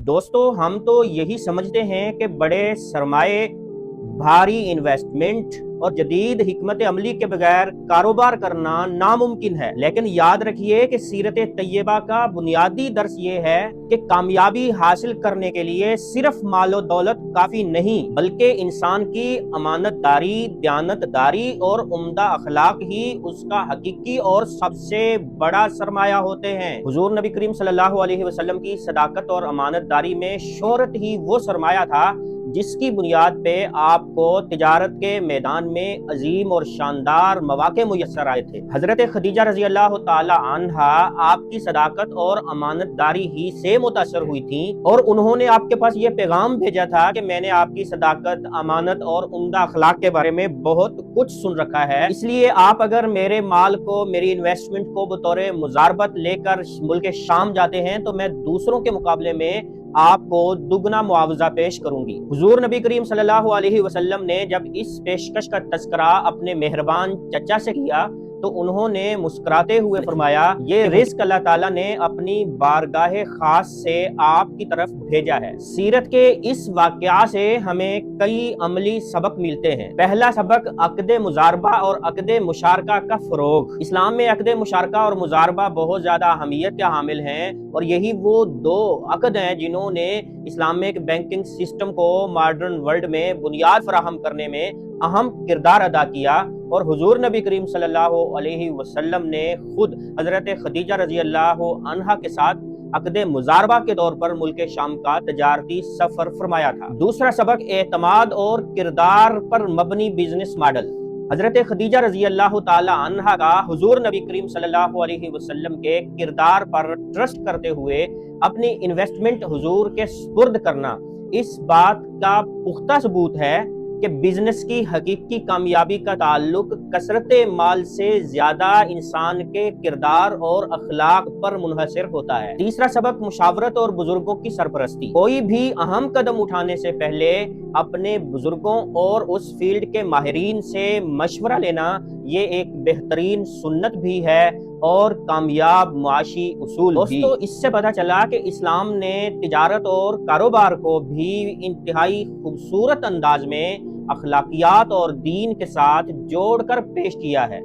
दोस्तों, हम तो यही समझते हैं कि बड़े सरमाए, भारी इन्वेस्टमेंट और जदीद हिकमत अमली के बगैर कारोबार करना नामुमकिन है। लेकिन याद रखिए कि सीरत तैयबा का बुनियादी दर्स ये है कि कामयाबी हासिल करने के लिए सिर्फ मालो दौलत काफी नहीं, बल्कि इंसान की अमानतदारी, दयानतदारी और उम्दा अखलाक ही उसका हकीकी और सबसे बड़ा सरमाया होते हैं। हुजूर नबी करीम सल्लल्लाहु अलैहि वसल्लम की सदाकत और अमानतदारी में शोहरत ही वो सरमाया था जिसकी बुनियाद पे आपको तिजारत के मैदान में अजीम और शानदार मौके मुयस्सर आए थे। हजरत खदीजा रजी अल्लाह ताला अन्हा आपकी सदाकत और अमानतदारी ही से मुतासर हुई थी और उन्होंने आपके पास ये पैगाम भेजा था कि मैंने आपकी सदाकत, अमानत और उम्दा अखलाक के बारे में बहुत कुछ सुन रखा है, इसलिए आप अगर मेरे माल को, मेरी इन्वेस्टमेंट को बतौर मुजारबत लेकर मुल्क शाम जाते हैं तो मैं दूसरों के मुकाबले में आपको दुगना मुआवजा पेश करूंगी। हुजूर नबी करीम सल्लल्लाहु अलैहि वसल्लम ने जब इस पेशकश का तज़किरा अपने मेहरबान चचा से किया तो उन्होंने मुस्कुराते हुए फरमाया, ये रिज़्क अल्लाह ताला ने अपनी बारगाह खास से आपकी तरफ भेजा है। सीरत के इस वाक़या से हमें कई अमली सबक मिलते हैं। पहला सबक, अक़द मुज़ारबा और अक़द मुशारका का फ़रोग़। इस्लाम में अक़द मुशारका और मुज़ारबा बहुत ज़्यादा अहमियत के हामिल हैं और यही वो दो अक़द हैं जिन्होंने इस्लामिक बैंकिंग सिस्टम को मॉडर्न वर्ल्ड में बुनियाद फराहम करने में अहम किरदार अदा किया। और हुजूर नबी करीम सल्लल्लाहु अलैहि वसल्लम ने खुद हजरत खदीजा रजी अल्लाह अन्हा के साथ अक़द मुज़ारबा के तौर पर मुल्क शाम का तजारती सफर फरमाया था। दूसरा सबक, एतमाद और किरदार पर मबनी बिजनेस मॉडल। हजरत खदीजा रजी अल्लाह ताला अन्हा का हुजूर नबी करीम सल्लल्लाहु अलैहि वसल्लम के किरदार पर ट्रस्ट करते हुए अपनी इन्वेस्टमेंट हुजूर के सुपुर्द करना इस बात का पुख्ता सबूत है कि बिजनेस की हकीकी कामयाबी का ताल्लुक कसरत माल से ज्यादा इंसान के किरदार और अखलाक पर मुनहसर होता है। तीसरा सबक, मुशावरत और बुजुर्गों की सरपरस्ती। कोई भी अहम कदम उठाने से पहले अपने बुजुर्गों और उस फील्ड के माहिरीन से मशवरा लेना ये एक बेहतरीन सुन्नत भी है और कामयाब मुआशी उसूल भी। दोस्तों, इससे पता चला कि इस्लाम ने तिजारत और कारोबार को भी इंतहाई खूबसूरत अंदाज में अखलाकियात और दीन के साथ जोड़कर पेश किया है।